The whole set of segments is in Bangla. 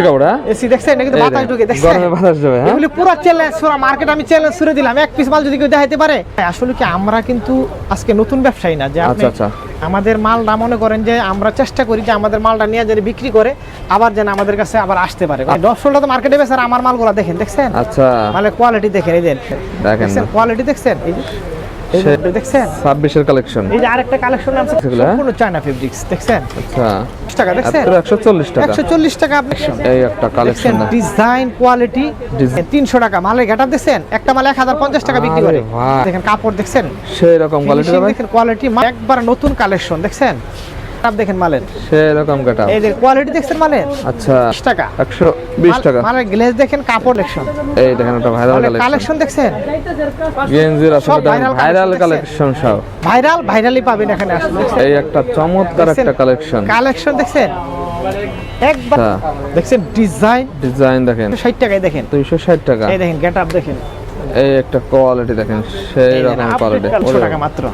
কাপড়া এসি দেখছেন নাকি তো বাতাস ঢুকে দেখছেন গরমে বাতাস ঢোকে হ্যাঁ এগুলি পুরো চ্যালেঞ্জ পুরো মার্কেট আমি চ্যালেঞ্জ করে দিলাম এক পিস মাল যদি কেউ দেখাইতে পারে আসলে কি আমরা কিন্তু আজকে নতুন ব্যবসায়ী না যে আপনি আমাদের মাল না মনে করেন যে আমরা চেষ্টা করি যে আমাদের মালটা নিয়ে যদি বিক্রি করে আবার যেন আমাদের কাছে আবার আসতে পারে 10-16টা তো মার্কেটে বেচার আমার মালগুলো দেখেন দেখছেন আচ্ছা মানে কোয়ালিটি দেখেন এই দেখেন কোয়ালিটি দেখছেন এই যে দেখছেন 26 এর কালেকশন এই যে আরেকটা কালেকশন আছে সম্পূর্ণ চায়না ফেব্রিক্স দেখছেন আচ্ছা টাকা দেখছেন 140 টাকা 140 টাকা আপনি এই একটা কালেকশন ডিজাইন কোয়ালিটি 300 টাকা মালের গেটআপ দেখছেন একটা মাল 1050 টাকা বিক্রি করে দেখেন কাপড় দেখছেন সেই রকম কোয়ালিটি ভাই দেখেন কোয়ালিটি একবার নতুন কালেকশন দেখছেন কাপ দেখেন মালের সেই রকম গেটআপ এই যে কোয়ালিটি দেখছেন মালের আচ্ছা 20 টাকা 120 টাকা মালের গ্লেজ দেখেন কাপড় দেখছেন এই দেখেন একটা ভাইরাল কালেকশন দেখছেন গেঞ্জির আসলে ভাইরাল কালেকশন সব ভাইরালই পাবেন এখানে আসলে এই একটা চমৎকার একটা কালেকশন দেখছেন একবার দেখছেন ডিজাইন দেখেন 60 টাকায় দেখেন 260 টাকা এই দেখেন গেটআপ দেখেন এই একটা কোয়ালিটি দেখেন সেই রকম কোয়ালিটি 300 টাকা মাত্র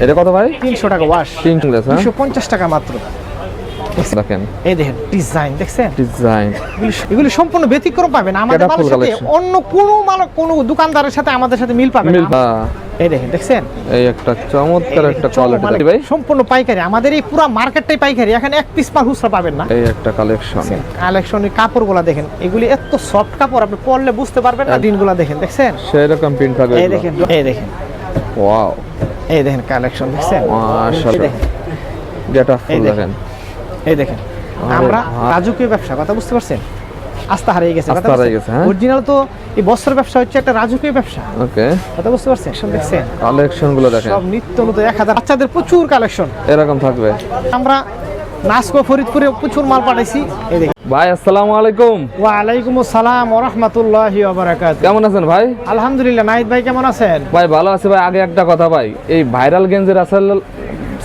এটা কত ভাই 300 টাকা ওয়াশ 350 টাকা মাত্র দেখেন এই দেখেন ডিজাইন দেখছেন ডিজাইন এগুলি সম্পূর্ণ ব্যতিক্রম পাবেন আমাদের মালের সাথে অন্য কোনো দোকানদারের সাথে আমাদের সাথে মিল পাবেন না এই দেখেন দেখছেন এই একটা চমৎকার একটা কোয়ালিটি ভাই সম্পূর্ণ পাইকারি আমাদের এই পুরো মার্কেটটাই পাইকারি এখানে এক পিস মাল খুচরা পাবেন না এই একটা কালেকশনের কাপড়গুলো দেখেন এগুলি এত সফট কাপড় আপনি পরলে বুঝতে পারবেন না দিনগুলো দেখেন দেখছেন সেই রকম প্রিন্ট থাকবে এই দেখেন ওয়াও এই দেখেন কালেকশন দেখছেন মাশাআল্লাহ গেটআপ ফুল দেখেন এই দেখেন আমরা রাজকীয় ব্যবসা কথা বুঝতে পারছেন আস্থা হারিয়ে গেছে হ্যাঁ অরিজিনাল তো এই বস্ত্র ব্যবসা হচ্ছে একটা রাজকীয় ব্যবসা ওকে কথা বুঝতে পারছেন দেখছেন কালেকশন গুলো দেখেন সব নিত্য নতুন 1000 বাচ্চাদের প্রচুর কালেকশন এরকম থাকবে আমরা নাসকো ফরিদপুরে প্রচুর মাল পাঠাইছি এই দেখেন ভাই আসসালামু আলাইকুম ওয়া আলাইকুম আসসালাম ওয়া রাহমাতুল্লাহি ওয়া বারাকাতুহু কেমন আছেন ভাই আলহামদুলিল্লাহ নাহিদ ভাই কেমন আছেন ভাই ভালো আছি ভাই আগে একটা কথা ভাই এই ভাইরাল গেঞ্জের আসল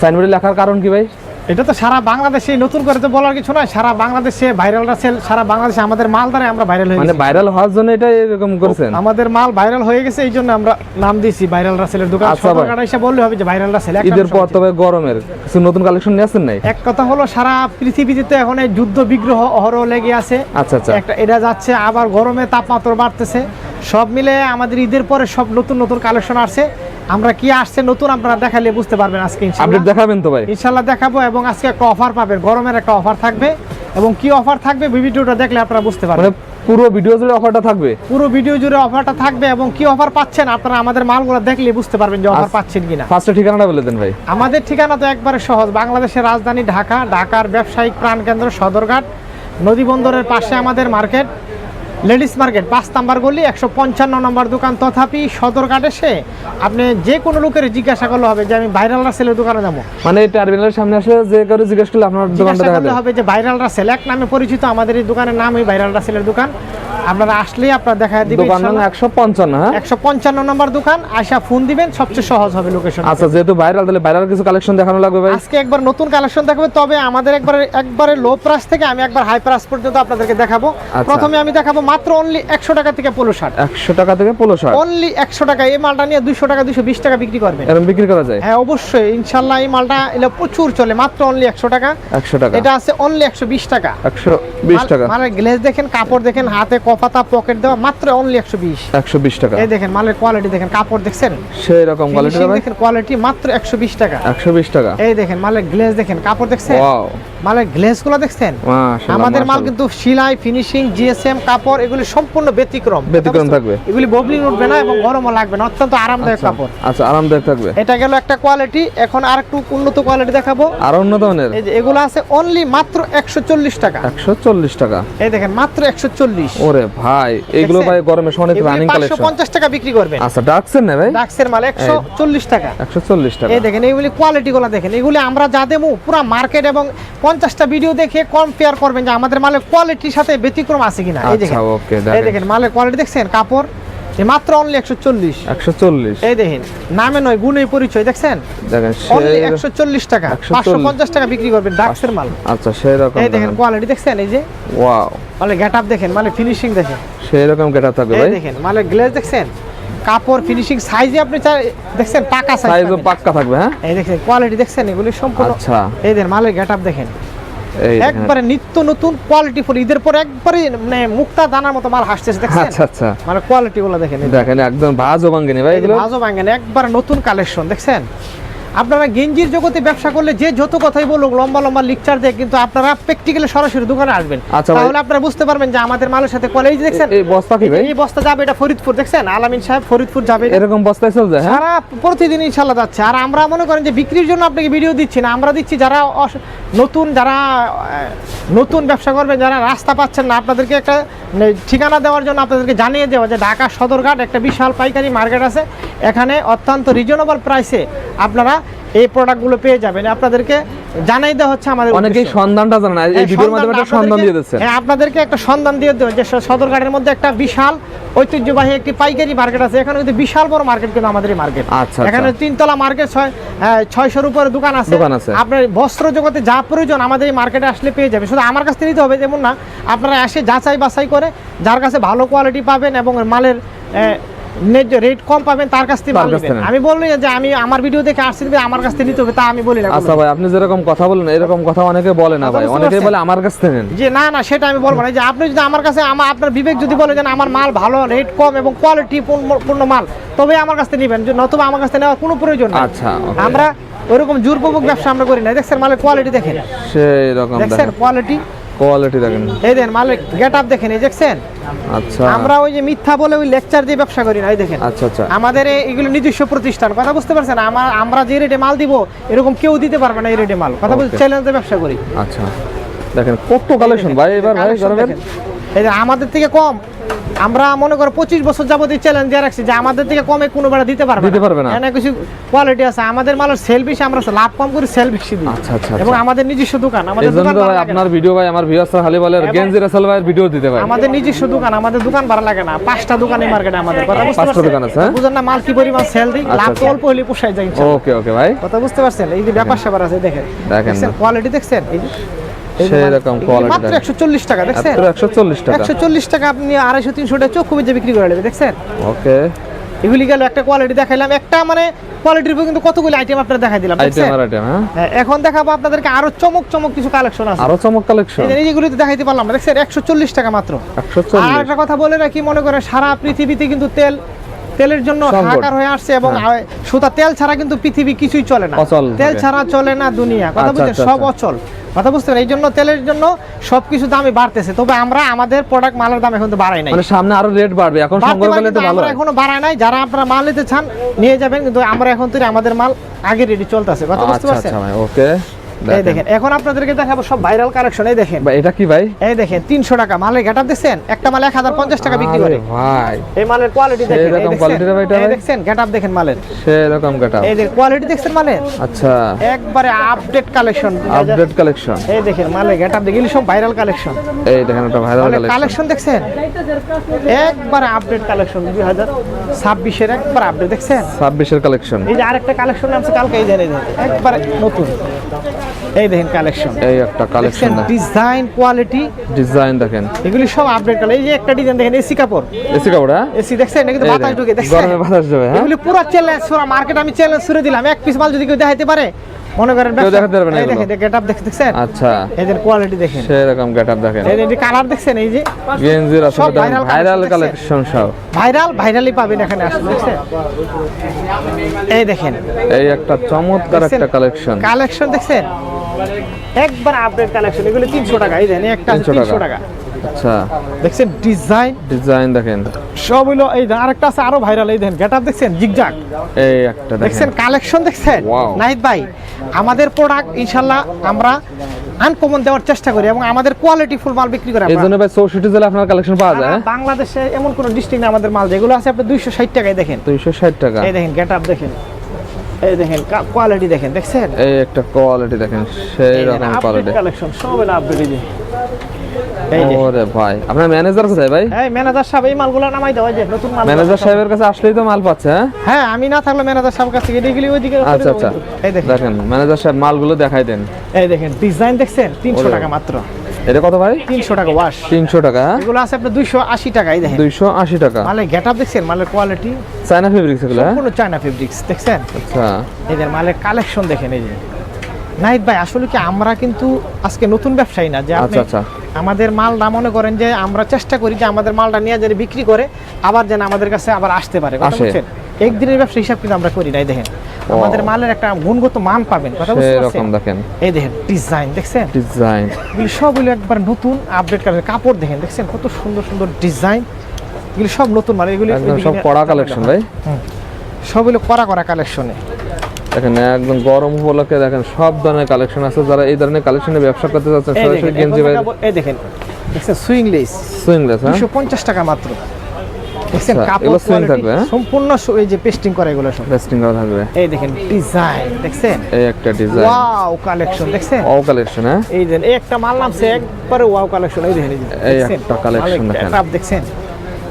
সাইনবোর্ডে লেখার কারণ কি ভাই এটা তো সারা বাংলাদেশে নতুন করে তো বলার কিছু নয় সারা বাংলাদেশে ভাইরালরা সেল সারা বাংলাদেশে আমাদের মাল দ্বারা আমরা ভাইরাল হয়ে মানে ভাইরাল হওয়ার জন্য এটা এরকম করেছেন আমাদের মাল ভাইরাল হয়ে গেছে এই জন্য আমরা নাম দিয়েছি ভাইরাল রাসেলের দোকান সরকার এসে বললে হবে যে ভাইরাল রাসেল ঈদের পর তবে গরমের কিছু নতুন কালেকশন নিয়ে আসেন নাই এক কথা হলো সারা পৃথিবীতে এখন এই যুদ্ধ বিগ্রহ অহরহ লেগে আছে আচ্ছা আচ্ছা একটা এটা যাচ্ছে আবার গরমে তাপমাত্রা বাড়তেছে সব মিলে আমাদের ঈদের পরে সব নতুন নতুন কালেকশন আসছে আমরা কি আসছে নতুন আপনারা দেখালে বুঝতে পারবেন আজকে আপডেট দেখাবেন তো ভাই ইনশাআল্লাহ দেখাবো এবং আজকে একটা অফার পাবেন গরমের একটা অফার থাকবে এবং কি অফার থাকবে ভিডিওটা দেখলে আপনারা বুঝতে পারবেন মানে পুরো ভিডিও জুড়ে অফারটা থাকবে পুরো ভিডিও জুড়ে অফারটা থাকবে এবং কি অফার পাচ্ছেন আপনারা আমাদের মালগুলো দেখলে বুঝতে পারবেন যে অফার পাচ্ছেন কিনা ফার্স্ট ঠিকানাটা বলে দেন ভাই আমাদের ঠিকানা তো একবারে সহজ বাংলাদেশের রাজধানী ঢাকার ব্যবসায়িক প্রাণকেন্দ্র সদরঘাট নদী বন্দরের পাশে আমাদের মার্কেট লেডিস মার্কেট 5 নাম্বার গলি 155 নম্বর দোকান তথাপি সদরঘাট এসে আপনি যে কোনো লোকের জিজ্ঞাসা করলে হবে যে আমি ভাইরাল রাসেলের দোকানে যাবো মানে এই টার্মিনালের সামনে আসলে যে কারো জিজ্ঞাসা করলে আপনার দোকানটা দেখা যাবে হবে যে ভাইরাল রাসেল এক নামে পরিচিত আমাদের এই দোকানের নামই ভাইরাল রাসেলের দোকান আপনারা আসলেই আপনারা দেখা দিবেন দোকান নাম 155 হ্যাঁ 155 নম্বর দোকান আয়শা ফোন দিবেন সবচেয়ে সহজ হবে লোকেশন আচ্ছা যেহেতু ভাইরাল তাহলে ভাইরাল কিছু কালেকশন দেখানো লাগবে ভাই আজকে একবার নতুন কালেকশন দেখাবো তবে আমাদের একবারে লো প্রাইস থেকে আমি একবার হাই প্রাইস পর্যন্ত আপনাদেরকে দেখাবো প্রথমে আমি দেখাবো মাত্র অনলি 100 টাকা থেকে পোলো শার্ট 100 টাকা থেকে পোলো শার্ট অনলি 100 টাকা এই মালটা নিয়ে 200 টাকা 220 টাকা বিক্রি করবেন এরকম বিক্রি করা যায় হ্যাঁ অবশ্যই ইনশাআল্লাহ এই মালটা এলো প্রচুর চলে মাত্র অনলি 100 টাকা 100 টাকা এটা আছে অনলি 120 টাকা 120 টাকা মানে গ্লেজ দেখেন কাপড় দেখেন হাতে কপাতা পকেট দেওয়া মাত্র অনলি 120 টাকা এই দেখেন মালের কোয়ালিটি দেখেন কাপড় দেখছেন সেই রকম কোয়ালিটি দেখেন কোয়ালিটি মাত্র 120 টাকা 120 টাকা এই দেখেন মালের গ্লেজ দেখেন কাপড় দেখছেন ওয়াও মালের গ্লেজগুলো দেখছেন মাশাআল্লাহ আমাদের মাল কিন্তু সেলাই ফিনিশিং জিএসএম কাপড় এগুলি সম্পূর্ণ ব্যতিক্রম থাকবে এগুলি ববলিং উঠবে না এবং গরমও লাগবে না অত্যন্ত আরামদায়ক কাপড় আচ্ছা আরামদায়ক থাকবে এটা গেল একটা কোয়ালিটি এখন আরেকটু উন্নত কোয়ালিটি দেখাবো আর উন্নত মানের এই যে এগুলো আছে অনলি মাত্র 140 টাকা 140 টাকা এই দেখেন মাত্র 140 ওরে ভাই এগুলো ভাই গরমে অনেক রানিং কালেকশন 550 টাকা বিক্রি করবেন আচ্ছা ডাক্সের না ভাই ডাক্সের মাল 140 টাকা 140 টাকা এই দেখেন এইগুলি কোয়ালিটিগুলো দেখেন এগুলি আমরা যা দেবো পুরো মার্কেট এবং 50টা ভিডিও দেখে কম্পেয়ার করবেন যে আমাদের মালের কোয়ালিটির সাথে ব্যতিক্রম আছে কিনা এই দেখেন ওকে এই দেখেন মালের কোয়ালিটি দেখছেন কাপড় মাত্র অনলি 140 এই দেখেন নামে নয় গুণে পরিচয় দেখছেন অনলি 140 টাকা 550 টাকা বিক্রি করবেন ডাক্সের মাল আচ্ছা সেই রকম এই দেখেন কোয়ালিটি দেখছেন এই যে ওয়াও মানে গেটআপ দেখেন মানে ফিনিশিং দেখেন সেই রকম গেটআপ থাকবে ভাই এই দেখেন মানে গ্লেজ দেখছেন কাপড় ফিনিশিং সাইজে আপনি দেখছেন পাকা সাইজও পাক্কা থাকবে হ্যাঁ এই দেখেন কোয়ালিটি দেখছেন এগুলি সম্পূর্ণ আচ্ছা এই দেখেন মালের গেটআপ দেখেন এই দেখেন। একবারে নিত্য নতুন কোয়ালিটি ফুল, ঈদের পর একবারে মানে মুক্তা দানার মতো মাল হাসতেছে দেখছেন। আচ্ছা আচ্ছা, মানে কোয়ালিটি গুলো দেখেন, দেখেন একদম ভাজও ভাঙেনি ভাই এগুলো। ভাজও ভাঙেন, একবার নতুন কালেকশন দেখছেন। আপনারা গেঞ্জির জগতে ব্যবসা করলে যে যত কথাই বলুক, লম্বা লম্বা লেকচার দেয়, কিন্তু আপনারা প্র্যাকটিক্যালি সরাসরি দোকানে আসবেন, আচ্ছা ভাই। তাহলে আপনারা বুঝতে পারবেন যে আমাদের মালের সাথে কোয়ালিটি দেখছেন। এই বস্তা কি ভাই? এই বস্তা যাবে এটা ফরিদপুর, দেখছেন আলামিন সাহেব ফরিদপুর যাবে, এরকম বস্তায় চলে যায়? হ্যাঁ, সারা প্রতিদিন ইনশাল্লাহ যাচ্ছে। আর আমরা মনে করেন যে বিক্রির জন্য আপনাকে ভিডিও দিচ্ছি না, আমরা দিচ্ছি যারা নতুন ব্যবসা করবেন, যারা রাস্তা পাচ্ছেন না, আপনাদেরকে একটা ঠিকানা দেওয়ার জন্য আপনাদেরকে জানিয়ে দেওয়া যে ঢাকা সদরঘাট একটা বিশাল পাইকারি মার্কেট আছে, এখানে অত্যন্ত রিজনেবল প্রাইসে আপনারা এই প্রোডাক্টগুলো পেয়ে যাবেন। আপনাদেরকে জানাই দেওয়া হচ্ছে আমাদের অনেকেই উদ্দেশ্য। সন্ধানটা জানে না, এই হ্যাঁ, ভিডিওর মাধ্যমে একটা সন্ধান দিয়ে দিচ্ছে। হ্যাঁ, আপনাদেরকে একটা সন্ধান দিয়ে দেবো যে সদরঘাটের মধ্যে একটা বিশাল ঐতিহ্যবাহী একটি পাইকারি মার্কেট আছে। এখানে কিন্তু বিশাল বড় মার্কেট, কিন্তু আমাদের এই মার্কেট। আচ্ছা, এখানে 3 তলা মার্কেট, 600-র উপরে দোকান আছে। আপনার বস্ত্র জগতে যা প্রয়োজন আমাদের এই মার্কেটে আসলে পেয়ে যাবে। শুধু আমার কাছ থেকে নিতে হবে যেমন না, আপনারা এসে যাচাই বাছাই করে যার কাছে ভালো কোয়ালিটি পাবেন এবং মালের ন্যায্য রেট কম পাবেন তার কাছ থেকে মাল নেবেন। আমি বললি যে আমি আমার ভিডিও দেখে আসছি আমার কাছ থেকে নিতে হবে, তা আমি বলি না। আচ্ছা ভাই, আপনি যেরকম কথা বলেন এরকম কথা অনেকে বলে না ভাই, অনেকেই বলে আমার কাছ থেকে নেন। যে না না, সেটা আমি বলবো না। যে আপনি যদি আমার কাছে আপনার বিবেক যদি বলে যে আমার মাল ভালো, রেট কম এবং কোয়ালিটি পূর্ণ মাল, তবে আমার কাছ থেকে নেবেন, নতুবা আমার কাছ থেকে নেওয়ার কোনো প্রয়োজন নেই। আচ্ছা, আমরা ওরকম জোরপূর্বক ব্যবসা আমরা করি না। দেখছেন মালের কোয়ালিটি দেখেন, সেই রকম দেখছেন কোয়ালিটি দেখেন। এই দেখেন মালের গেটআপ দেখেন, এই দেখছেন। আচ্ছা, আমরা ওই যে মিথ্যা বলে ওই লেকচার দিয়ে ব্যবসা করি না। এই দেখেন, আচ্ছা আচ্ছা, আমাদের এগুলো নিজস্ব প্রতিষ্ঠান, কথা বুঝতে পারছেন। আমরা যে রেটে মাল দিব এরকম কেউ দিতে পারবে না এই রেটে মাল, কথা বুঝতে চ্যালেঞ্জে ব্যবসা করি। আচ্ছা, দেখেন কত কালেকশন ভাই এবার ভাই গরমের। এই যে আমাদের থেকে কম, আমরা মনে করো 25 বছর যাবত এই চ্যালেঞ্জ দিয়ে রাখছি যে আমাদের থেকে কমে কোনো বেড়া দিতে পারবে না। এখানে কিছু কোয়ালিটি আছে, আমাদের মালের সেল বেশি, আমরা লাভ কম করি, সেল বেশি দিই। আচ্ছা আচ্ছা, এবং আমাদের নিজস্ব দোকান, আমাদের দোকান ভাই আপনার ভিডিও ভাই আমার ভিউয়ার্সরা খালি বলে গেঞ্জি রাসেল ভাইয়ের ভিডিও দিতে ভাই। আমাদের নিজস্ব দোকান, আমাদের দোকান ভাড়া লাগে না। 5টা দোকান এই মার্কেটে আমাদের, কথা বুঝতে 5টা দোকান আছে। বুঝেন না মাল কি পরিমাণ সেল দিই, লাভ তো অল্প হলে পোষায় যায় ইনশাআল্লাহ। ওকে ওকে ভাই, কথা বুঝতে পারছেন। এই যে ব্যাপার স্যাপার আছে দেখেন, কোয়ালিটি দেখছেন। এই যে সেরকম কোয়ালিটি মাত্র 140 টাকা, দেখছেন 140 টাকা। 140 টাকা আপনি 250-300 টাকা চোখ খুঁজে বিক্রি করে নেবেন, দেখছেন। ওকে, এগুলি গেল একটা কোয়ালিটি দেখাইলাম, একটা মানে কোয়ালিটির উপর কিন্তু কতগুলো আইটেম আপনারা দেখাই দিলাম, দেখছেন। হ্যাঁ, এখন দেখাবো আপনাদেরকে আরো চমক কিছু কালেকশন আছে, আরো চমক কালেকশন। এই যেগুলো তো দেখাইতে পারলাম না, দেখছেন 140 টাকা মাত্র। 140। আর একটা কথা বলে রাখি, মনে করে সারা পৃথিবীতে কিন্তু তেলের জন্য হাহাকার হয়ে আসছে, এবং সুতা তেল ছাড়া কিন্তু পৃথিবী কিছুই চলে না। তেল ছাড়া চলে না দুনিয়া, কথা বুঝছেন, সব অচল, কথা বুঝতে পারেন। এই জন্য তেলের জন্য সবকিছু দামই বাড়তেছে, তবে আমরা আমাদের প্রোডাক্ট মালের দাম এখন তো বাড়াই নাই, মানে সামনে আরো রেট বাড়বে, এখন সংগ্রহ করলে তো ভালো হয়। এখনো বাড়ায় নাই, যারা আপনারা মাল নিতে চান নিয়ে যাবেন, কিন্তু আমরা এখন তৈরি আমাদের মাল আগে রেডি চলতেছে, কথা বুঝতে পারছেন। আচ্ছা ভাই, ওকে। এই দেখেন এখন আপনাদেরকে দেখাবো সব ভাইরাল কালেকশন। এই দেখেন ভাই, এটা কি ভাই? এই দেখেন 300 টাকা মালের গেটআপ দেখছেন, একটা মাল 1050 টাকা বিক্রি করে ভাই। এই মালের কোয়ালিটি দেখেন, এরকম কোয়ালিটির ভাই, এটা এই দেখছেন গেটআপ দেখেন মালের, সেরকম গেটআপ। এই দেখেন কোয়ালিটি দেখছেন মালের, আচ্ছা, একবারে আপডেট কালেকশন, আপডেট কালেকশন। এই দেখেন মালের গেটআপ দেখেন, সব ভাইরাল কালেকশন। এই দেখেন একটা ভাইরাল কালেকশন দেখছেন, একবারে আপডেট কালেকশন 2026 এর একবার আপডেট দেখছেন, 26 এর কালেকশন। এই যে আরেকটা কালেকশন আছে কালকে, এই দেখেন একবারে নতুন, এই দেখেন কালেকশন, এই একটা কালেকশন, ডিজাইন কোয়ালিটি ডিজাইন দেখেন, এগুলি সব আপডেট কালার। এই যে একটা ডিজাইন দেখেন, এসি কাপড়, এসি কাপড়, এসি দেখছেন, এটা কিন্তু বাতাস ঢুকে, দেখছেন গরমে বাতাস যাবে। হ্যাঁ, এগুলি পুরো চ্যালেঞ্জ, পুরো মার্কেট আমি চ্যালেঞ্জ করে দিলাম, এক পিস মাল যদি কেউ দেখাইতে পারে মনে করেন কেউ দেখাতে পারবে না। এই দেখেন গেটআপ দেখছেন, আচ্ছা, এদের কোয়ালিটি দেখেন, সেরকম গেটআপ দেখেন, এই যে কালার দেখছেন, এই যে গেঞ্জির আসলে ভাইরাল কালেকশন সব ভাইরালি পাবেন এখানে আসলে, দেখছেন। এই দেখেন এই একটা চমৎকার একটা কালেকশন দেখছেন, একবার আপডেট কালেকশন, এগুলো 300 টাকা। এই দেখেন একটা 300 টাকা। আচ্ছা, দেখছেন ডিজাইন দেখেন সব হইলো। এই আরেকটা আছে আরো ভাইরাল, এই দেখেন গেটআপ দেখছেন, জিগজাগ, এই একটা দেখছেন কালেকশন দেখছেন। নাহিদ ভাই, আমাদের প্রোডাক্ট ইনশাআল্লাহ আমরা আনকমন দেওয়ার চেষ্টা করি এবং আমাদের কোয়ালিটি ফুল মাল বিক্রি করি। এইজন্য ভাই 64 জেলা আপনার কালেকশন পাওয়া যায়। বাংলাদেশে এমন কোন ডিস্ট্রিক্ট না আমাদের মাল যেগুলো আছে আপনি 260 টাকায় দেখেন, 260 টাকা। এই দেখেন গেটআপ দেখেন, এই দেখেন কোয়ালিটি দেখেন, দেখছেন এই একটা কোয়ালিটি দেখেন, সেই রকম কোয়ালিটি কালেকশন সব হলো আপডেট। এই যে ওরে ভাই, আপনার ম্যানেজার কোথায় ভাই? এই ম্যানেজার সাহেব এই মালগুলো নামাই দাও, এই যে নতুন মাল। ম্যানেজার সাহেবের কাছে আসলেই তো মাল পাচ্ছে। হ্যাঁ, আমি না থাকলে ম্যানেজার সাহেবের কাছে গিয়ে দেখলি ওইদিকে। আচ্ছা আচ্ছা, এই দেখেন ম্যানেজার সাহেব মালগুলো দেখাই দেন। এই দেখেন ডিজাইন দেখছেন, 300 টাকা মাত্র। এটা কত ভাই? 300 টাকা ওয়াশ, 300 টাকা। এগুলো আছে আপনার 280 টাকা। এই দেখেন 280 টাকা। মালের গেটআপ দেখছেন, মালের কোয়ালিটি চায়না ফেব্রিক্স এগুলো, সম্পূর্ণ চায়না ফেব্রিক্স দেখছেন। আচ্ছা, এই যে মালের কালেকশন দেখেন, এই যে নাহিদ ভাই আসলে কি আমরা কিন্তু আজকে নতুন ব্যবসায়ী না যে আপনি আচ্ছা। আমাদের মালটা মনে করেন যে আমরা চেষ্টা করি যে আমাদের মালটা নিয়ে যেন বিক্রি করে আবার যেন আমাদের কাছে আবার আসতে পারে, কথা আসে। বুঝছেন? একদিনের ব্যবসা হিসাব কিন্তু আমরা করি নাই। দেখেন আমাদের মালের একটা গুণগত মান পাবেন, কথা বুঝতে পারছেন? সেরকম দেখেন এই দেখেন ডিজাইন দেখছেন, ডিজাইন, এগুলি সবগুলো একবার নতুন আপডেট কালেকশন। কাপড় দেখেন দেখছেন কত সুন্দর সুন্দর ডিজাইন, এগুলি সব নতুন মাল, এগুলি একদম সব কড়া কালেকশন ভাই। সবগুলো কড়া কালেকশনে। দেখেন একদম গরম উপলক্ষে দেখেন সব ধরনের কালেকশন আছে, যারা এই ধরনের কালেকশনে ব্যবসা করতে চাচ্ছেন সরাসরি গেঞ্জি ভাই। এই দেখেন দেখছেন সুইং লেস সুইংলেস, হ্যাঁ 250 টাকা মাত্র। দেখছেন আচ্ছা, কাপড় এগুলো swing কোয়ালিটি থাকবে, হ্যাঁ? সম্পূর্ণ এই যে পেস্টিং করা এগুলো সব। পেস্টিং করা থাকবে। এই দেখেন ডিজাইন দেখছেন, এই একটা ডিজাইন, ওয়াও কালেকশন দেখছেন। অল কালেকশন, হ্যাঁ এই দেখেন এই একটা মাল নামছে একবারে ওয়াও কালেকশন। এই দেখেন এই একটা collection দেখেন। দেখছেন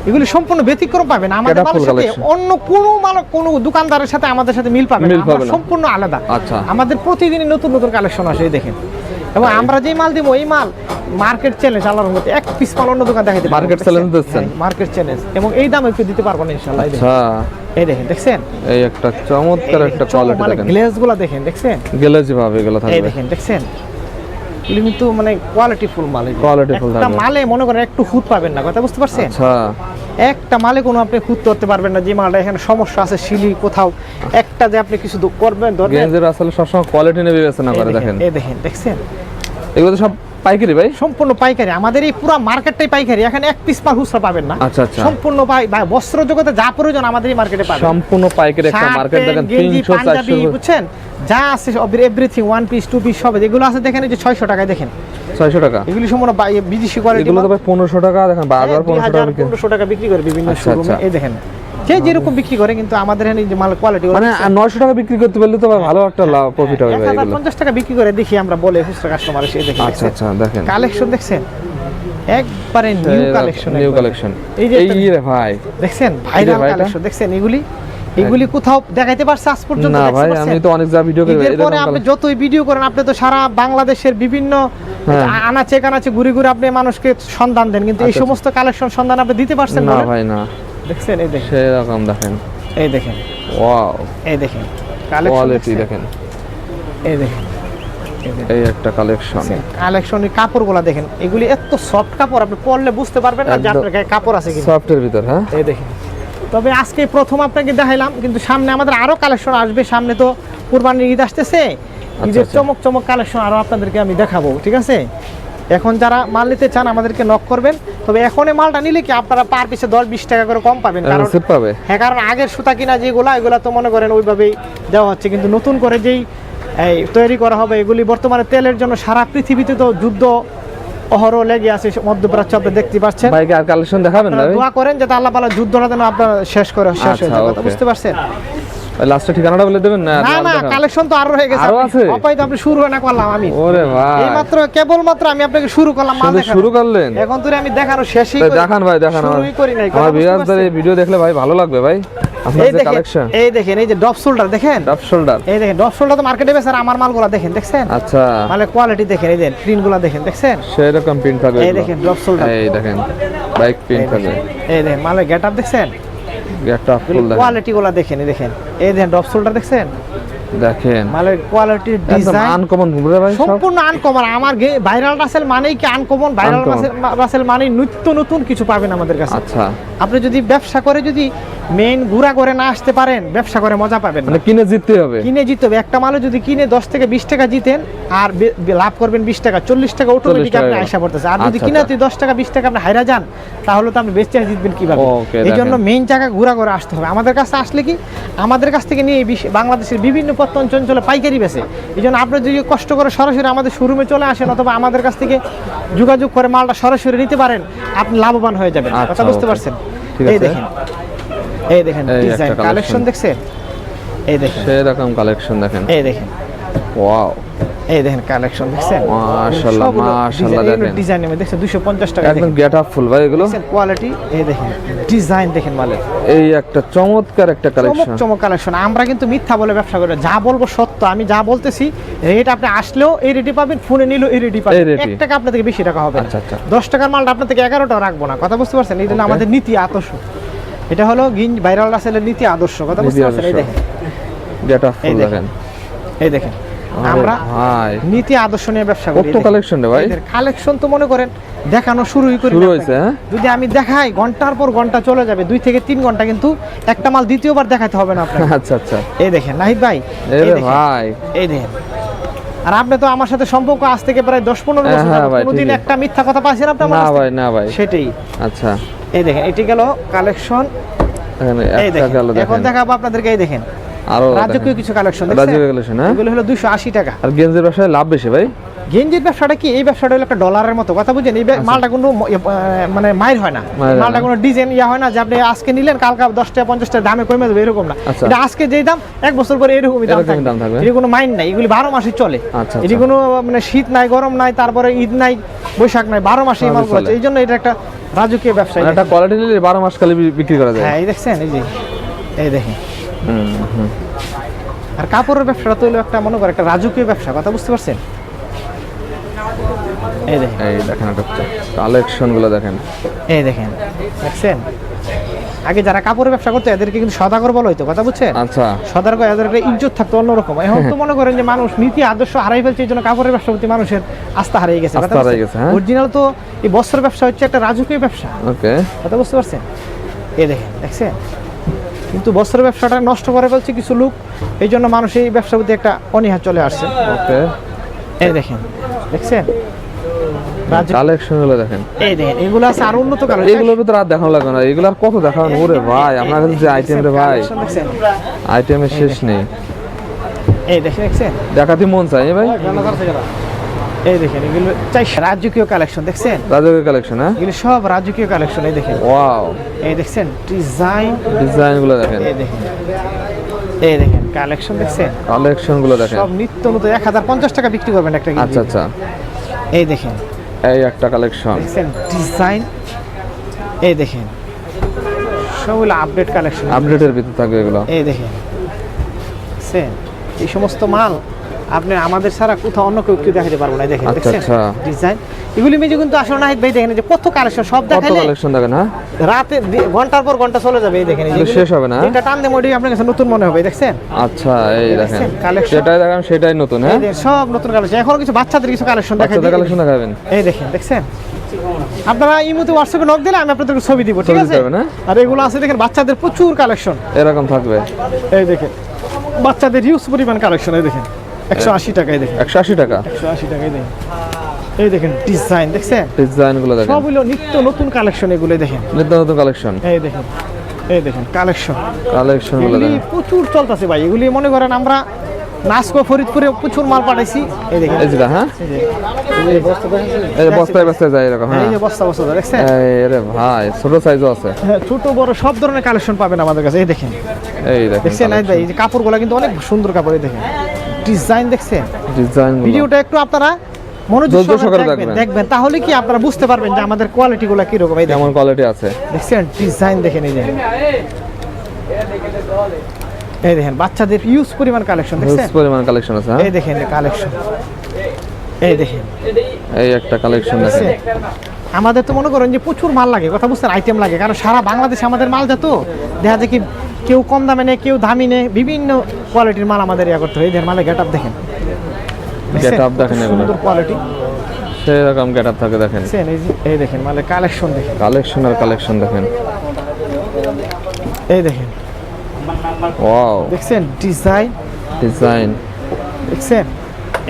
এগুলি সম্পূর্ণ ব্যতিক্রম পাবেন আমাদের এটা মালের full সাথে। collection। অন্য কোনো মাল কোনো দোকানদারের সাথে আমাদের সাথে মিল পাবেন না, মিল পাবে আমরা না। সম্পূর্ণ আলাদা। আচ্ছা। আমাদের প্রতিদিনই নতুন নতুন কালেকশন আসে, এই দেখেন। এবং আমরা যেই মাল দিব এই মাল মার্কেট চ্যালেঞ্জ, আল্লাহর রহমতে এক পিস মাল অন্য দোকান দেখাইতে পারবো না, Market দেখছেন? challenge দিচ্ছেন? হ্যাঁ, মার্কেট চ্যালেঞ্জ, এবং এই দাম একটু দিতে পারবো না ইনশাআল্লাহ। এই দেখেন, আচ্ছা এই দেখেন দেখছেন এই একটা চমৎকার একটা কোয়ালিটি দেখেন, গ্লেজ গুলা দেখেন দেখছেন, গ্লেজি ভাবে এগুলো এই থাকবে। দেখেন দেখছেন এগুলো কিন্তু মানে কোয়ালিটি ফুল মাল। এগুলো। Quality full একটা থাকবে। মালে মনে করেন একটু খুঁত পাবেন না, কথা বুঝতে পারছেন? আচ্ছা একটা মালে কোনো আপনি খুঁত করতে পারবেন না যে মালটা এখানে সমস্যা আছে শিলি কোথাও একটা যে আপনি কিছু করবেন ধরবেন। গেঞ্জির আসলে সবসময় কোয়ালিটি নিয়ে বিবেচনা করে দেখেন। এই দেখেন দেখছেন এগুলো তো সব পাইকারি ভাই? সম্পূর্ণ পাইকারি, আমাদের এই পুরো মার্কেটটাই পাইকারি, এখানে এক পিস মাল খুচরা পাবেন না। আচ্ছা, আচ্ছা। সম্পূর্ণ বস্ত্র জগতে যা প্রয়োজন আমাদের এই মার্কেটে পাবেন। সম্পূর্ণ পাইকারি একটা শার্ট, মার্কেট দেখেন, প্যান্ট, গেঞ্জি, 300 পাঞ্জাবি, 400 বুঝছেন যা আছে everything, one piece two piece সব যেগুলো আছে দেখেন এই যে 600 টাকায় দেখেন 600 টাকা। এগুলি সম্পূর্ণ বিদেশি কোয়ালিটি। এগুলো তো ভাই 1500 টাকা দেখেন, বাজার 1500 টাকা বিক্রি। 1500 টাকা বিক্রি করে বিভিন্ন আচ্ছা, শোরুমে। আচ্ছা। এই দেখেন যে যেরকম বিক্রি করে, কিন্তু আমাদের এখানে যে মাল কোয়ালিটি মানে 900 টাকা বিক্রি করতে পারলে তো ভাই ভালো একটা লাভ প্রফিট হবে ভাই এগুলো। 1050 টাকা বিক্রি করে দেখি আমরা বলে খুচরা কাস্টমার এসে দেখেন। আচ্ছা আচ্ছা দেখেন কালেকশন দেখছেন একবারে নিউ কালেকশন, নিউ কালেকশন। এই যে এই রে ভাই দেখছেন ভাইরাল ভাই এটা? কালেকশন দেখছেন, এগুলি কোথাও দেখাইতে পারছে আজ পর্যন্ত? না দেখতে ভাই পারছেন? আমি তো অনেক যা ভিডিও করি ঈদের এরকম পরে আপনি collection। যতই ভিডিও করেন আপনি তো সারা বাংলাদেশের বিভিন্ন হ্যাঁ। আনাচে কানাচে ঘুরে ঘুরে আপনি মানুষকে সন্ধান দেন, কিন্তু এই আচ্ছা, সমস্ত কালেকশন সন্ধান আপনি দিতে পারছেন না বলেন? ভাই না, দেখছেন এই দেখেন, সেরকম দেখেন, এই দেখেন, ওয়াও এই দেখেন কালেকশন কোয়ালিটি দেখেন, এই দেখেন এই একটা কালেকশন। কালেকশনের কাপড়গুলো দেখেন, এগুলি এত সফট কাপড় আপনি পরলে বুঝতে পারবেন না যে একদম। আপনার গায়ে কাপড় আছে কিনা। সফটের ভিতর, হ্যাঁ এই দেখেন, তবে আজকে প্রথম আপনাকে দেখাইলাম, কিন্তু সামনে আমাদের আরো কালেকশন আসবে। সামনে তো কুরবানির ঈদ আসতেছে, ঈদের আচ্ছা। চমক চমক কালেকশন আরো আপনাদেরকে আমি দেখাবো, ঠিক আছে? এখন যারা মাল নিতে চান আমাদেরকে নক করবেন, তবে এখন এই মালটা নিলে কি আপনারা পার পিছে 10-20 টাকা করে কম পাবেন, কারণ রিসিভ পাবে। হ্যাঁ, কারণ আগের সুতা কিনা যেগুলা এগুলা তো মনে করেন ওইভাবেই দেওয়া হচ্ছে, কিন্তু নতুন করে যেই এই তৈরি করা হবে এগুলি বর্তমানে তেলের জন্য সারা পৃথিবীতে তো যুদ্ধ অহরহ লেগে আছে মধ্যপ্রাচ্য, আপনি দেখতে পাচ্ছেন। ভাই আর কালেকশন দেখাবেন না আপনারা ভাই? দোয়া করেন যাতে আল্লাহ পালা যুদ্ধটা যেন আপনার শেষ আচ্ছা, হয়ে যায়, কথা okay। বুঝতে পারছেন? লাস্টে ঠিকানাটা বলে দেবেন না? না না, কালেকশন তো আরো হয়ে গেছে, আরো আছে? অপায় তো আপনি শুরু না করলাম আমি ওরে ভাই এই মাত্র কেবলমাত্র আমি আপনাকে শুরু করলাম মাল শুধু দেখানো। শুরু করলেন? এখন তো আমি দেখানো শেষই তাই করি- দেখান ভাই, দেখান শুরুই করি নাই, কথা আমার বুঝতে ভিউয়ারদের এই পারছেন? ভিডিও দেখলে ভাই ভালো লাগবে ভাই, আপনার এই যে দেখেন, কালেকশন। এই দেখেন এই যে ডপ শোল্ডার দেখেন, টপ শোল্ডার, এই দেখেন ডপ শোল্ডার তো মার্কেটে বেচার, আমার মালগুলা দেখেন দেখছেন, আচ্ছা মানে কোয়ালিটি দেখেন, এই দেখেন প্রিন্টগুলা দেখেন দেখছেন, সেরকম প্রিন্ট থাকবে এই এগুলো। দেখেন ডপ শোল্ডার, এই দেখেন বাইক প্রিন্ট থাকবে, এই দেখেন মালের গেটআপ দেখছেন, একটা ফুল দেখেন, কোয়ালিটি গুলা দেখেন, এই দেখেন, এই দেখেন ডপ শোল্ডার দেখছেন, দেখেন মালের কোয়ালিটি একদম ডিজাইন আনকমন ঘুরে ভাই সব। সম্পূর্ণ আনকমন। আমার ভাইরাল রাসেল মানেই কি আনকমন, ভাইরাল Uncommon। রাসেল মানেই নিত্য নতুন কিছু পাবেন আমাদের কাছে। আচ্ছা আপনি যদি ব্যবসা করে যদি মেইন ঘুরা করে না আসতে পারেন, ব্যবসা করে মজা পাবেন না। মানে কিনে জিততে হবে। কিনে জিততে হবে, একটা মালে যদি কিনে 10 থেকে 20 টাকা জিতেন আর লাভ করবেন 20 টাকা, 40 টাকা অটোমেটিক 40 আপনি টাকা। আয়সা পড়তেছে। আর যদি আচ্ছা, কিনা আচ্ছা। 10 টাকা 20 টাকা আপনি হাইরা যান, তাহলে তো আপনি বেচে জিতবেন কিভাবে? Okay, এই জন্য দেখেন। মেইন জায়গা ঘুরা করে আসতে হবে। আমাদের কাছে আসলে কি আমাদের কাছ থেকে নিয়ে বাংলাদেশের বিভিন্ন প্রত্যন্ত অঞ্চলে পাইকারি বেচে। এই জন্য আপনি যদি কষ্ট করে সরাসরি আমাদের শোরুমে চলে আসেন অথবা আমাদের কাছ থেকে যোগাযোগ করে মালটা সরাসরি নিতে পারেন, আপনি লাভবান হয়ে যাবেন, আচ্ছা, কথা বুঝতে okay। পারছেন? ঠিক এই আছে। দেখেন, এই দেখেন এই ডিজাইন একটা কালেকশন collection। দেখছেন, এই দেখেন, সেরকম কালেকশন দেখেন, এই দেখেন, ওয়াও এই দেখেন কালেকশন দেখছেন, মাশাআল্লাহ, মাশাআল্লাহ দেখেন। ডিজাইন আমি দেখছেন 250 টাকা একদম গেট আপ ফুল ভাই এগুলো। দেখছেন কোয়ালিটি, এই দেখেন ডিজাইন দেখেন মালের এই একটা চমৎকার একটা চমক কালেকশন। চমক কালেকশন। আমরা কিন্তু মিথ্যা বলে ব্যবসা করি না, যা বলবো সত্য। আমি যা বলতেছি রেট আপনি আসলেও এই রেটে পাবেন, ফোনে নিলেও এই রেটই পাবেন, এই rate-ই। 1 টাকা আপনার থেকে বেশি টাকা হবে না। আচ্ছা, আচ্ছা। 10 টাকার মালটা আপনার থেকে 11 টাকা রাখবো না, কথা বুঝতে পারছেন? এই জন্য Okay। আমাদের নীতি আদর্শ, এটা হলো ভাইরাল রাসেলের নীতি আদর্শ, কথা বুঝতে নীতি পারছেন? এই আদর্শ। দেখেন, গেট আপ এই ফুল দেখেন, দেখেন, এই দেখেন আমরা ভাই নীতি আদর্শ নিয়ে ব্যবসা করি। কত কালেকশন রে ভাই, কালেকশন তো মনে করেন দেখানো শুরুই করি শুরু না হয়েছে। আপনাকে। হ্যাঁ যদি আমি দেখাই ঘন্টার পর ঘন্টা চলে যাবে, 2 থেকে 3 ঘন্টা, কিন্তু একটা মাল দ্বিতীয়বার দেখাতে হবে না আপনাকে। আচ্ছা আচ্ছা, এই দেখেন নাহিদ ভাই, এই এরে দেখেন, ভাই এই দেখেন। আর আপনি তো আমার সাথে সম্পর্ক আজ থেকে প্রায় 10-15 বছর হ্যাঁ যাবত। ভাই, কোনোদিন ঠিকই। একটা মিথ্যা কথা পাইছেন আপনি আমার না কাছ থেকে? ভাই না ভাই, সেটাই। আচ্ছা এই দেখেন এটি গেল কালেকশন। এখানে এই একটা দেখেন গেল, এখন দেখেন দেখাবো আপনাদেরকে। এই দেখেন আরো রাজকীয় কিছু কালেকশন রাজকীয় collection, হ্যাঁ? এগুলো হলো 280 টাকা। আর গেঞ্জির ব্যবসায় লাভ বেশি ভাই। গেঞ্জির ব্যবসাটা কি, এই ব্যবসাটা হলো একটা ডলারের মতো, কথা বুঝেন? এই মালটা কোনো মানে মাইর হয় না, মাইর হয় মালটা না। কোনো ডিজাইন হয় না যে আপনি আজকে নিলেন কালকে 10 টাকা 50 টাকা দামে কমে যাবে, এরকম না। আচ্ছা। এটা আজকে যেই দাম 1 বছর পরে এরকমই দাম এরকমই দাম থাকবে। থাকবে। এর কোনো মাইন্ড নাই, এগুলি 12 মাসই চলে। আচ্ছা, এটি আচ্ছা। কোনো মানে শীত নাই, গরম নাই, তারপরে ঈদ নাই, বৈশাখ নাই, 12 মাসে এই সবই মালগুলো চলে। আছে। এই জন্য এটা একটা রাজকীয় ব্যবসা। এই মানে একটা দেখেন। কোয়ালিটি নিলে 12 মাস খালি বিক্রি করা যায়। হ্যাঁ এই দেখছেন, এই যে এই দেখেন। হুম, হুম। আর কাপড়ের ব্যবসাটা তো হলো একটা মনে করে একটা রাজকীয় ব্যবসা, কথা বুঝতে পারছেন? এই দেখেন, এই দেখেন একটা কালেকশন গুলো দেখেন। এই দেখেন, দেখছেন? আগে যারা কাপড়ের ব্যবসা করতো এদেরকে কিন্তু সদাগর বলা হইতো, কথা বুঝছেন? আচ্ছা সদাগর, এদের একটা ইজ্জত থাকতো অন্যরকম। এখন তো মনে করেন যে মানুষ নীতি আদর্শ হারাই ফেলছে, এই জন্য কাপড়ের ব্যবসার প্রতি মানুষের আস্থা হারিয়ে গেছে। আস্থা হারিয়ে গেছে, হ্যাঁ। অরিজিনাল তো এই বস্ত্র ব্যবসা হচ্ছে একটা রাজকীয় ব্যবসা, ওকে, কথা বুঝতে পারছেন? এই দেখেন, দেখছেন? কিন্তু বস্ত্র ব্যবসাটা নষ্ট করে ফেলছে কিছু লোক, এই জন্য মানুষ এই ব্যবসার প্রতি একটা অনীহা চলে আসছে। ওকে, এই দেখেন, দেখছেন? কালেকশন গুলো দেখেন। এই দেখেন এগুলো আছে আর উন্নত কালার। এগুলোর ভিতরে আর দেখানো লাগবে না, এগুলো আর কত দেখানো। ওরে ভাই আপনার কাছে যে আইটেম রে ভাই, আইটেমের শেষ নেই। এই দেখেন, দেখছেন? দেখাতে মন চাই ভাই। এই দেখেন এগুলো চাই রাজকীয় কালেকশন, দেখছেন? রাজকীয় কালেকশন, হ্যাঁ এগুলো সব রাজকীয় কালেকশন। এই দেখেন, ওয়াও, এই দেখছেন ডিজাইন, ডিজাইন গুলো দেখেন, এই দেখেন, এই দেখেন কালেকশন, দেখছেন? কালেকশন গুলো দেখেন। সব নিত্য নতুন। 1050 টাকা বিক্রি করবেন একটা গেঞ্জি। আচ্ছা আচ্ছা, এই দেখেন, এই একটা কালেকশন, দেখছেন ডিজাইন? এই দেখেন সবগুলো আপডেট কালেকশন, আপডেটের ভিতরে থাকবে এগুলো। এই দেখেন, দেখছেন? এই সমস্ত মাল আপনি আমাদের ছাড়া কোথাও অন্য কেউ দেখাতে পারবো না। এই দেখেন, আচ্ছা, দেখছেন আচ্ছা। ডিজাইন? এগুলি মেজে কিন্তু আসলে নাহিদ ভাই দেখেন যে কত কালেকশন, সব কত দেখাইলে কালেকশন দেখেন, হ্যাঁ রাতে ঘন্টার পর ঘন্টা চলে যাবে। এই দেখেন, এই এগুলো শেষ হবে না? এটা টান দিয়ে মোডি আপনার কাছে নতুন মনে হবে, দেখছেন? আচ্ছা এই দেখেন, দেখছেন কালেকশন? সেটাই দেখান, সেটাই নতুন, হ্যাঁ এই দেখেন সব নতুন কালেকশন। এখন কিছু বাচ্চাদের কিছু কালেকশন দেখাই বাচ্চাদের কালেকশন দেখাবেন। এই দেখেন, দেখছেন? আপনারা ইমোতে হোয়াটসঅ্যাপে নক দিলে আমি আপনাদেরকে ছবি দিব, ঠিক ছবি আছে? দিতে হবে না? আর এগুলো আছে দেখেন বাচ্চাদের প্রচুর কালেকশন। এরকম থাকবে। এই দেখেন বাচ্চাদের ইউজ পরিমাণ কালেকশন। এই দেখেন 180 টাকায়, দেখেন 180 টাকা 180 টাকায় দেখেন। এই দেখেন ডিজাইন, দেখছেন? ডিজাইন গুলো দেখেন, সবগুলো নিত্য নতুন কালেকশন, এগুলো দেখেন। নিত্য নতুন কালেকশন, এই দেখেন, এই দেখেন কালেকশন। কালেকশন গুলো এগুলি দেখেন। প্রচুর চলতেছে ভাই। এগুলি মনে করেন আমরা নাসকো ফরিদপুরে প্রচুর মাল পাঠাইছি। এই দেখেন, এই যে হ্যাঁ, এই যে বস্তা দেখেন, এই যে বস্তায় বস্তায় যায় এরকম, এই হ্যাঁ যে বস্তা বস্তা দেখছেন? এই রে ভাই, ছোট সাইজও আছে। হ্যাঁ, ছোট বড় সব ধরনের কালেকশন পাবেন আমাদের কাছে। এই দেখেন, এই দেখেন দেখছেন নাহিদ ভাই? এই যে কাপড়গুলো কিন্তু অনেক সুন্দর কাপড়। এই দেখেন ডিজাইন, দেখছেন? ডিজাইন গুলো ভিডিওটা একটু আপনারা মনোযোগ ধৈর্য সহকারে সহকারে দেখবেন। দেখবেন, তাহলে কি আপনারা বুঝতে পারবেন যে আমাদের কোয়ালিটি গুলো কিরকম। এই দেখেন, কেমন কোয়ালিটি আছে, দেখছেন ডিজাইন? দেখেন এই দেখেন, এই দেখেন বাচ্চাদের ইউজ পরিমাণ কালেকশন, দেখছেন? হিউজ পরিমাণ কালেকশন আছে, হ্যাঁ এই দেখেন কালেকশন, এই দেখেন, এই একটা কালেকশন দেখেন। দেখছেন? আমাদের তো মনে করেন যে প্রচুর মাল লাগে, কথা বুঝছেন? আইটেম লাগে, কারণ সারা বাংলাদেশে আমাদের মাল যেত, দেখা যায় কি কেউ কম দামে নেয়, কেউ দামি নেয়, বিভিন্ন কোয়ালিটির মাল আমাদের ইয়া করতে হয়। এই দেখেন মালের গেট আপ দেখেন, গেট আপ দেখেন, এগুলো সুন্দর কোয়ালিটি, সেরকম গেট আপ থাকে দেখেন। দেখছেন? এই যে এই দেখেন মালের কালেকশন দেখেন, কালেকশন আর কালেকশন দেখেন, এই দেখেন, ওয়াও, দেখছেন ডিজাইন? ডিজাইন দেখছেন?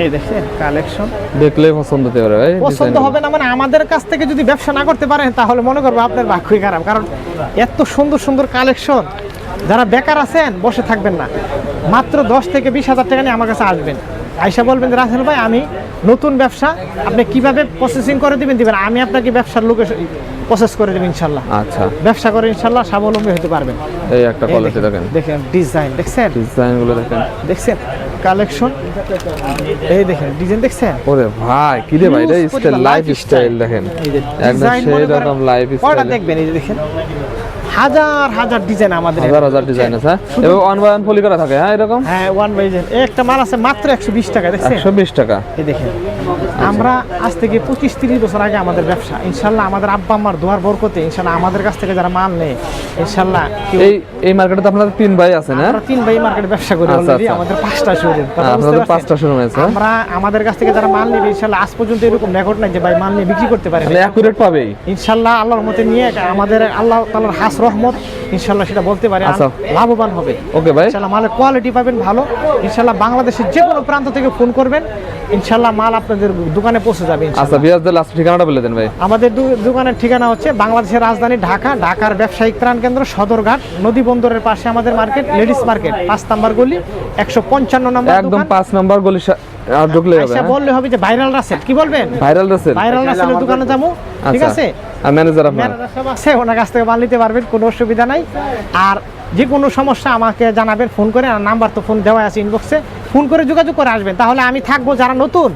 এই দেখেন কালেকশন। দেখলেই পছন্দ হতে পারে ভাই, পছন্দ হবে না মানে আমাদের কাছ থেকে যদি ব্যবসা না করতে পারেন তাহলে মনে করবো আপনার ভাগ্যই খারাপ, কারণ এত সুন্দর সুন্দর কালেকশন। যারা বেকার আছেন বসে থাকবেন না, মাত্র 10 থেকে 20 হাজার টাকা নিয়ে আমার কাছে আসবেন, আইসা বলবেন যে রাসেল ভাই আমি নতুন ব্যবসা, আপনি কিভাবে প্রসেসিং করে দিবেন, আমি আপনাকে ব্যবসার লোকে প্রসেস করে দেবেন ইনশাল্লাহ। আচ্ছা, ব্যবসা করে ইনশাল্লাহ স্বাবলম্বী হতে পারবেন। এই একটা কোয়ালিটি দেখেন, দেখেন ডিজাইন, দেখছেন? ডিজাইন গুলো দেখেন, দেখছেন কালেকশন? এই দেখেন ডিজাইন, দেখছেন? ওরে ভাই কি রে ভাই, এটা Huge স্টাইল, পরিমাণ লাইফ life স্টাইল style। দেখেন, এই যে একদম design সেই মনে করেন, রকম লাইফ কয়টা স্টাইল। দেখবেন? এই যে দেখেন হাজার হাজার ডিজাইন আমাদের, হাজার হাজার ডিজাইন আছে, হ্যাঁ এবং ওয়ান বাই ওয়ান পলি করা থাকে, হ্যাঁ এরকম। হ্যাঁ ওয়ান বাই একটা মাল আছে মাত্র 120 টাকা, দেখছেন? 120 টাকা, এই দেখেন আমরা আজ থেকে 25-30 বছর আগে আমাদের ব্যবসা, ইনশাল্লাহ আমাদের আব্বা আম্মার দোয়ার বরকতে ইনশাল্লাহ আমাদের কাছ থেকে যারা মাল নেয় ইনশাল্লাহ এই মার্কেটে তো আপনাদের 3 ভাই আছেন, হ্যাঁ? আমরা 3 ভাই মার্কেটে ব্যবসা করি আচ্ছা, অলরেডি, আচ্ছা। আমাদের 5টা শোরুম। আপনাদের 5টা শোরুম আছে। আমরা আমাদের কাছ থেকে যারা মাল নেবে ইনশাল্লাহ আজ পর্যন্ত এরকম রেকর্ড নাই যে ভাই মাল নিয়ে বিক্রি করতে পারে না। মানে অ্যাকুরেট পাবেই ইনশাল্লাহ আল্লাহর মতে নিয়ে আমাদের আল্লাহ তাআলার হাস রহমত ইনশাল্লাহ সেটা বলতে পারে, আচ্ছা। লাভবান হবে। ওকে ভাই, ইনশাল্লাহ মালের কোয়ালিটি পাবেন ভালো। ইনশাল্লাহ বাংলাদেশের যে কোনো প্রান্ত থেকে ফোন করবেন ইনশাল্লাহ মাল আপনাদের দোকানে পৌঁছে যাবে আচ্ছা ইনশাল্লাহ। বিয়াজদের লাস্ট ঠিকানাটা বলে দেন ভাই। আমাদের দোকানের ঠিকানা হচ্ছে বাংলাদেশের রাজধানী ঢাকা, ঢাকার ব্যবসায়িক ত্রাণ কেন্দ্র সদরঘাট, নদী বন্দরের পাশে আমাদের মার্কেট, লেডিস মার্কেট, 5 নাম্বার গলি, 155 নম্বর একদম দোকান। 5 নম্বর গলি আর ঢুকলে হবে। আচ্ছা বললে হবে যে ভাইরাল রাসেল, কি বলবেন? ভাইরাল রাসেল। ভাইরাল রাসেলের দোকানে যাবো, ঠিক আছে? আর ম্যানেজার আপনার? ম্যানেজার সব আছে, ওনার কাছ থেকে মাল নিতে পারবেন, কোনো অসুবিধা নাই। আর যে কোনো সমস্যা আমাকে জানাবেন ফোন করে, আর নাম্বার তো ফোন দেওয়া আছে ইনবক্সে, ফোন করে যোগাযোগ করে আসবেন, তাহলে আমি থাকবো। যারা নতুন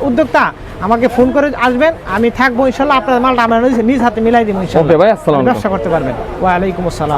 উদ্যোক্তা আমাকে ফোন করে আসবেন, আমি থাকবো ইনশাল্লাহ। আপনার মালটা আমরা নিজ হাতে মিলাই দিব ইনশাল্লাহ, ওকে ভাই, আসসালামু আলাইকুম। ব্যবসা করতে পারবেন। ওয়া আলাইকুম আসসালাম।